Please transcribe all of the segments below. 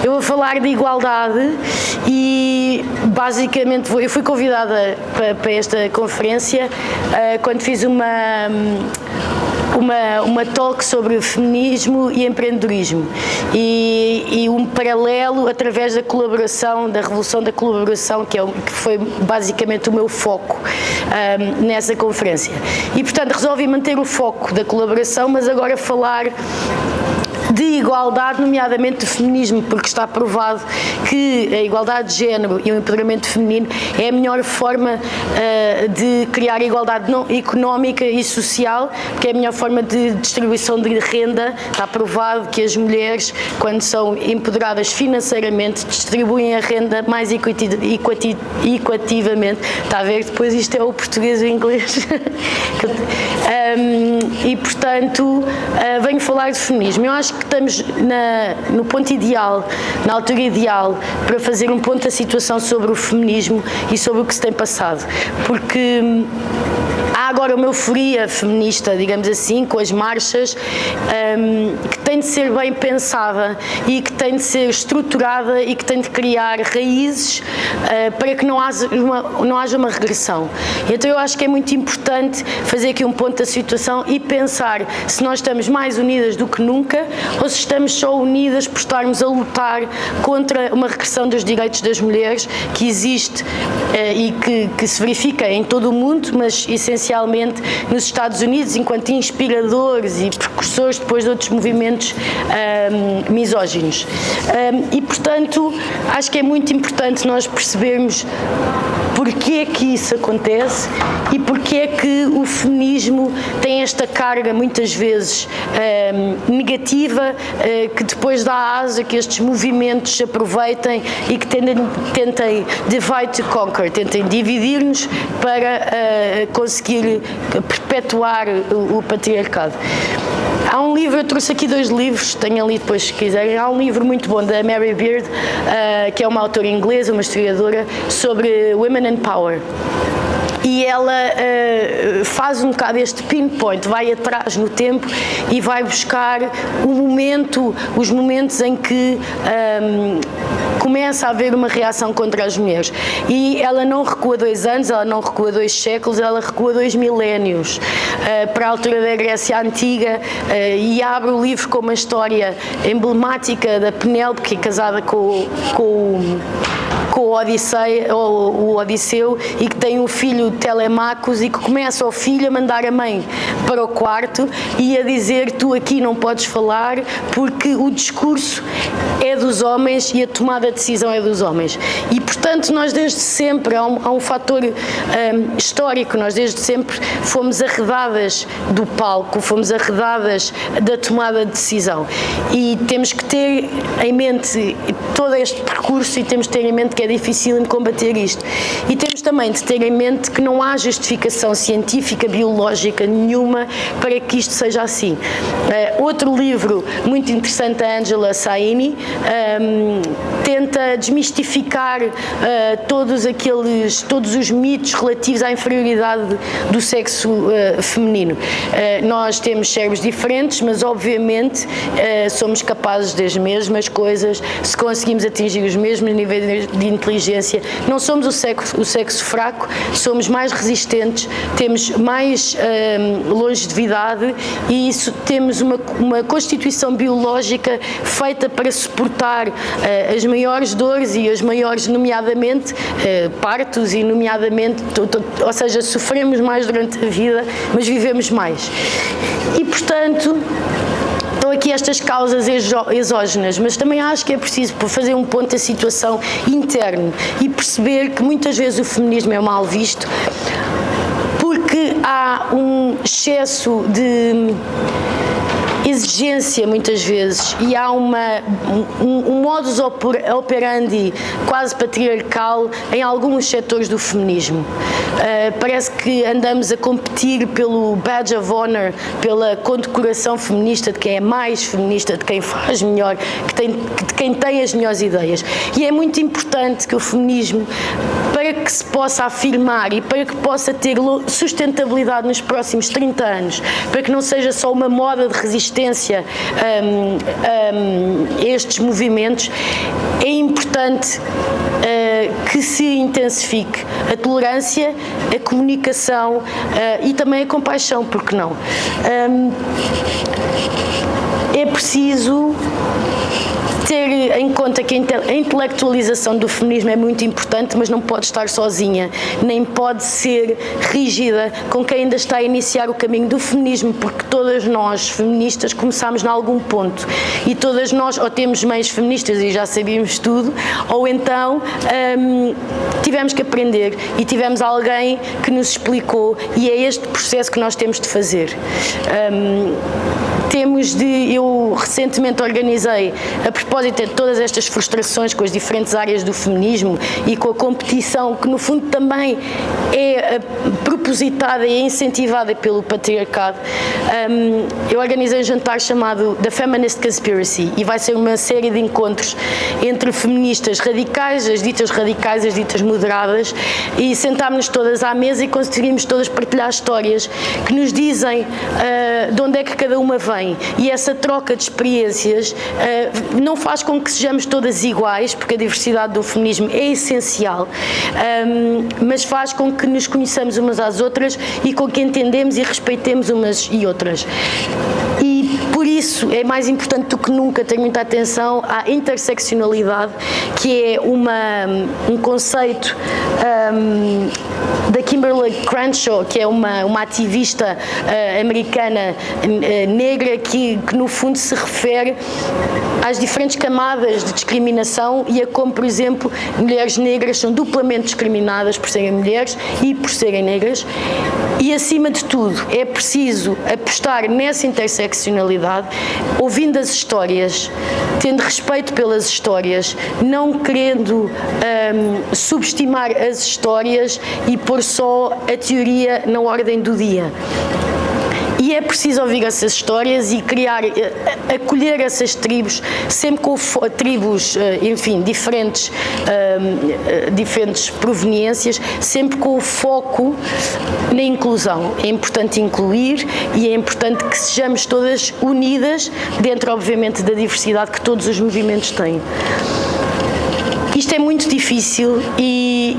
Eu vou falar de igualdade e basicamente eu fui convidada para esta conferência quando fiz uma talk sobre feminismo e empreendedorismo e um paralelo através da colaboração, da revolução da colaboração, que foi basicamente o meu foco nessa conferência. E portanto resolvi manter o foco da colaboração, mas agora falar de igualdade, nomeadamente do feminismo, porque está provado que a igualdade de género e o empoderamento feminino é a melhor forma de criar igualdade económica e social, que é a melhor forma de distribuição de renda. Está provado que as mulheres, quando são empoderadas financeiramente, distribuem a renda mais equitativamente. Está a ver? Depois isto é o português e o inglês. E portanto venho falar de feminismo. Eu acho que estamos no ponto ideal, na altura ideal para fazer um ponto da situação sobre o feminismo e sobre o que se tem passado, porque há agora uma euforia feminista, digamos assim, com as marchas, que tem de ser bem pensada e que tem de ser estruturada e que tem de criar raízes para que não haja uma regressão. Então eu acho que é muito importante fazer aqui um ponto da situação e pensar se nós estamos mais unidas do que nunca ou se estamos só unidas por estarmos a lutar contra uma regressão dos direitos das mulheres que existe e que se verifica em todo o mundo, mas essencialmente nos Estados Unidos, enquanto inspiradores e precursores depois de outros movimentos misóginos. E portanto acho que é muito importante nós percebermos porque é que isso acontece e porque é que o feminismo tem esta carga muitas vezes negativa, que depois dá asa que estes movimentos se aproveitem e que tentem divide to conquer, tentem dividir-nos para conseguir perpetuar o patriarcado. Há um livro, eu trouxe aqui 2 livros, tenho ali depois se quiserem. Há um livro muito bom da Mary Beard, que é uma autora inglesa, uma historiadora, sobre Women in Power. E ela faz um bocado este pinpoint, vai atrás no tempo e vai buscar os momentos em que começa a haver uma reação contra as mulheres. E ela não recua 2 anos, ela não recua 2 séculos, ela recua 2 milénios para a altura da Grécia Antiga e abre o livro com uma história emblemática da Penélope, que é casada com o Odisseu e que tem um filho Telemachos e que começa o filho a mandar a mãe para o quarto e a dizer: tu aqui não podes falar porque o discurso é dos homens e a tomada de decisão é dos homens. E portanto nós desde sempre, há um fator histórico, nós desde sempre fomos arredadas do palco, fomos arredadas da tomada de decisão e temos que ter em mente todo este percurso e temos que ter em mente que é difícil combater isto. E temos também de ter em mente que não há justificação científica, biológica nenhuma para que isto seja assim. Outro livro muito interessante da Angela Saini tenta desmistificar todos os mitos relativos à inferioridade do sexo feminino. Nós temos cérebros diferentes, mas obviamente somos capazes das mesmas coisas se conseguimos atingir os mesmos níveis de inteligência. Não somos o sexo fraco, somos mais resistentes, temos mais longevidade e temos uma constituição biológica feita para suportar as maiores dores e as maiores, nomeadamente, partos e nomeadamente, ou seja, sofremos mais durante a vida, mas vivemos mais. E, portanto, estão aqui estas causas exógenas, mas também acho que é preciso fazer um ponto da situação interno e perceber que muitas vezes o feminismo é mal visto porque há um excesso de exigência muitas vezes e há um modus operandi quase patriarcal em alguns setores do feminismo. Parece que andamos a competir pelo badge of honor, pela condecoração feminista de quem é mais feminista, de quem faz melhor, de quem tem as melhores ideias. E é muito importante que o feminismo para que se possa afirmar e para que possa ter sustentabilidade nos próximos 30 anos, para que não seja só uma moda de resistência a estes movimentos, é importante que se intensifique a tolerância, a comunicação e também a compaixão, porque não? É preciso ter em conta que a intelectualização do feminismo é muito importante, mas não pode estar sozinha, nem pode ser rígida com quem ainda está a iniciar o caminho do feminismo, porque todas nós, feministas, começámos em algum ponto e todas nós ou temos meios feministas e já sabíamos tudo, ou então tivemos que aprender e tivemos alguém que nos explicou, e é este processo que nós temos de fazer. Eu recentemente organizei, a propósito de todas estas frustrações com as diferentes áreas do feminismo e com a competição que no fundo também é propositada e incentivada pelo patriarcado, eu organizei um jantar chamado The Feminist Conspiracy, e vai ser uma série de encontros entre feministas radicais, as ditas moderadas, e sentámos-nos todas à mesa e conseguimos todas partilhar histórias que nos dizem de onde é que cada uma vem, e essa troca de experiências não faz com que sejamos todas iguais, porque a diversidade do feminismo é essencial, mas faz com que nos conheçamos umas às outras e com que entendemos e respeitemos umas e outras. E por isso é mais importante do que nunca ter muita atenção à interseccionalidade, que é um conceito da Kimberly Crenshaw, que é uma ativista americana negra que no fundo se refere às diferentes camadas de discriminação e a como, por exemplo, mulheres negras são duplamente discriminadas por serem mulheres e por serem negras, e acima de tudo é preciso apostar nessa interseccionalidade, ouvindo as histórias, tendo respeito pelas histórias, não querendo subestimar as histórias e pôr só a teoria na ordem do dia. E é preciso ouvir essas histórias e acolher essas tribos, sempre com tribos, enfim, diferentes proveniências, sempre com o foco na inclusão. É importante incluir e é importante que sejamos todas unidas dentro, obviamente, da diversidade que todos os movimentos têm. Isto é muito difícil e,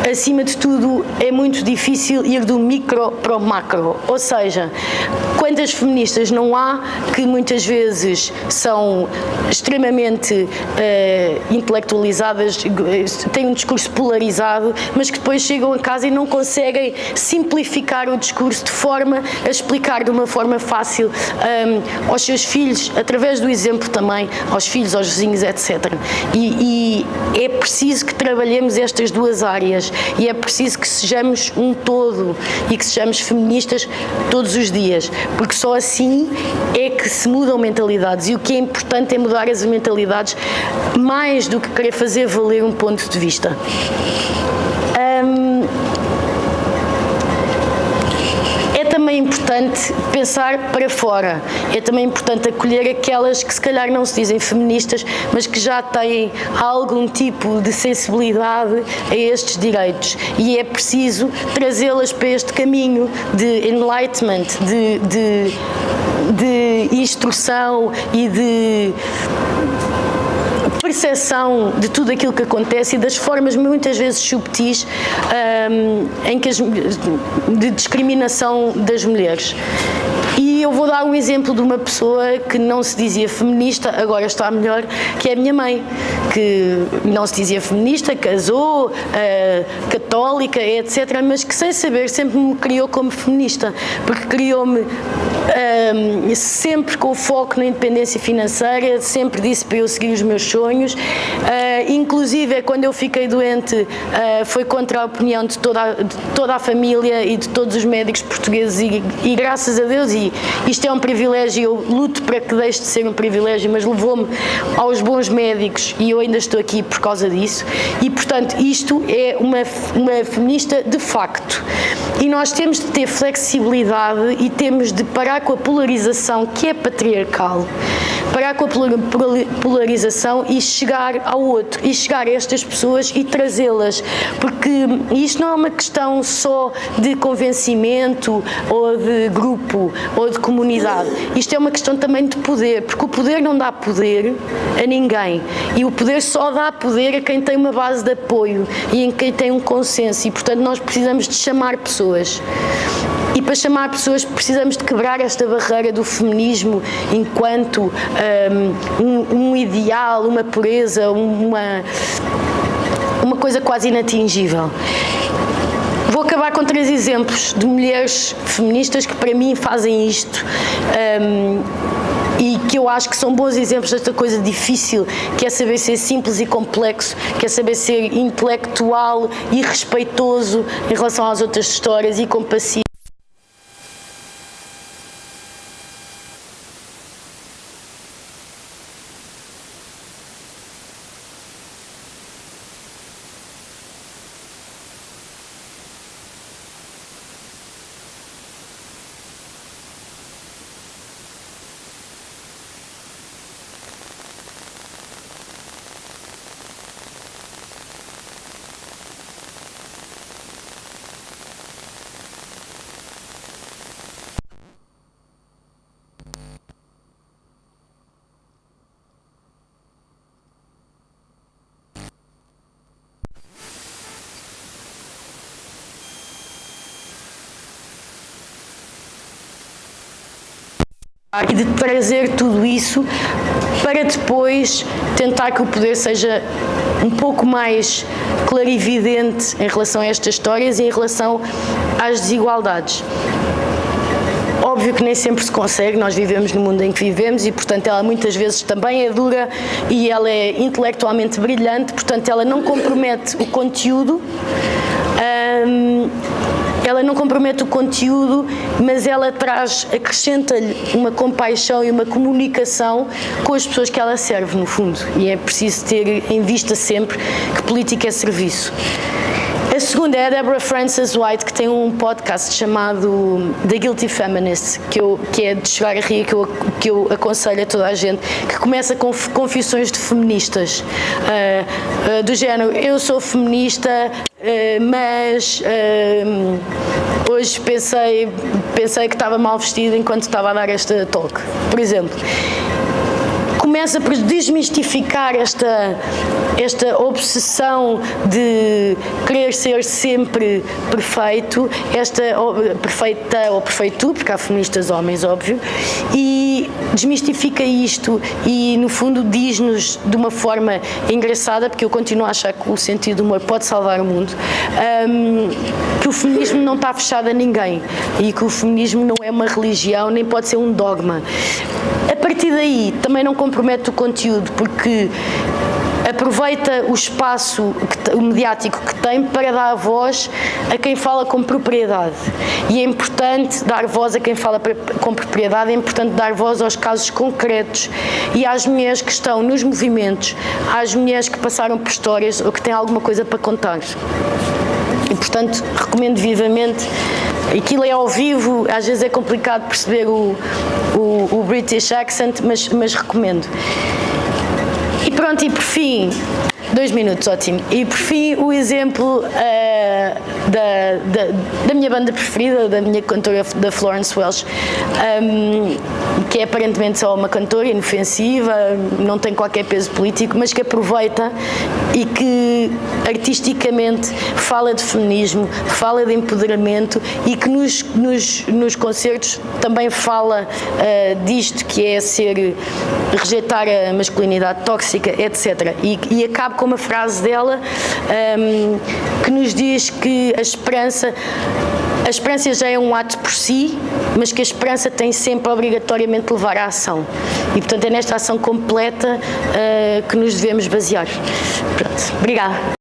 acima de tudo, é muito difícil ir do micro para o macro. Ou seja, quantas feministas não há que muitas vezes são extremamente intelectualizadas, têm um discurso polarizado, mas que depois chegam a casa e não conseguem simplificar o discurso de forma a explicar de uma forma fácil aos seus filhos, através do exemplo também, aos filhos, aos vizinhos, etc. E é preciso que trabalhemos estas duas áreas e é preciso que sejamos um todo e que sejamos feministas todos os dias, porque só assim é que se mudam mentalidades, e o que é importante é mudar as mentalidades mais do que querer fazer valer um ponto de vista. É também importante pensar para fora, é também importante acolher aquelas que se calhar não se dizem feministas, mas que já têm algum tipo de sensibilidade a estes direitos, e é preciso trazê-las para este caminho de enlightenment, de instrução e de percepção de tudo aquilo que acontece e das formas muitas vezes subtis de discriminação das mulheres. E eu vou dar um exemplo de uma pessoa que não se dizia feminista, agora está melhor, que é a minha mãe, que não se dizia feminista, casou, católica, etc., mas que sem saber sempre me criou como feminista, porque criou-me sempre com o foco na independência financeira, sempre disse para eu seguir os meus sonhos, inclusive quando eu fiquei doente foi contra a opinião de toda a família e de todos os médicos portugueses, e graças a Deus Isto é um privilégio, eu luto para que deixe de ser um privilégio, mas levou-me aos bons médicos e eu ainda estou aqui por causa disso. E, portanto, isto é uma feminista de facto. E nós temos de ter flexibilidade e temos de parar com a polarização que é patriarcal, parar com a polarização e chegar ao outro, e chegar a estas pessoas e trazê-las, porque isto não é uma questão só de convencimento ou de grupo ou de comunidade, isto é uma questão também de poder, porque o poder não dá poder a ninguém e o poder só dá poder a quem tem uma base de apoio e em quem tem um consenso, e portanto nós precisamos de chamar pessoas. E para chamar pessoas precisamos de quebrar esta barreira do feminismo enquanto um ideal, uma pureza, uma coisa quase inatingível. Vou acabar com 3 exemplos de mulheres feministas que para mim fazem isto e que eu acho que são bons exemplos desta coisa difícil, que é saber ser simples e complexo, que é saber ser intelectual e respeitoso em relação às outras histórias e compassivo. E de trazer tudo isso para depois tentar que o poder seja um pouco mais clarividente em relação a estas histórias e em relação às desigualdades. Óbvio que nem sempre se consegue, nós vivemos no mundo em que vivemos e, portanto, ela muitas vezes também é dura e ela é intelectualmente brilhante, portanto, ela não compromete o conteúdo. Ela não compromete o conteúdo, mas ela acrescenta-lhe uma compaixão e uma comunicação com as pessoas que ela serve, no fundo. E é preciso ter em vista sempre que política é serviço. A segunda é a Deborah Frances White, que tem um podcast chamado The Guilty Feminist, que é de chegar a rir, que eu aconselho a toda a gente, que começa com confissões de feministas, do género, eu sou feminista, mas hoje pensei que estava mal vestida enquanto estava a dar esta talk, por exemplo. Começa por desmistificar esta obsessão de querer ser sempre perfeito, perfeita ou perfeito, porque há feministas homens, óbvio, e desmistifica isto e, no fundo, diz-nos de uma forma engraçada, porque eu continuo a achar que o sentido do humor pode salvar o mundo, que o feminismo não está fechado a ninguém e que o feminismo não é uma religião, nem pode ser um dogma. A partir daí, também não compromete o conteúdo, porque aproveita o espaço mediático que tem para dar voz a quem fala com propriedade. E é importante dar voz a quem fala com propriedade, é importante dar voz aos casos concretos e às mulheres que estão nos movimentos, às mulheres que passaram por histórias ou que têm alguma coisa para contar. E, portanto, recomendo vivamente. Aquilo é ao vivo, às vezes é complicado perceber o British accent, mas recomendo. E pronto, e por fim, 2 minutos, ótimo. E por fim, o exemplo da minha banda preferida, da minha cantora, da Florence Welch, que é aparentemente só uma cantora inofensiva, não tem qualquer peso político, mas que aproveita e que artisticamente fala de feminismo, fala de empoderamento e que nos concertos também fala disto que é rejeitar a masculinidade tóxica, etc. E acaba com uma frase dela que nos diz que a esperança já é um ato por si, mas que a esperança tem sempre obrigatoriamente de levar à ação. E, portanto, é nesta ação completa que nos devemos basear. Pronto. Obrigada.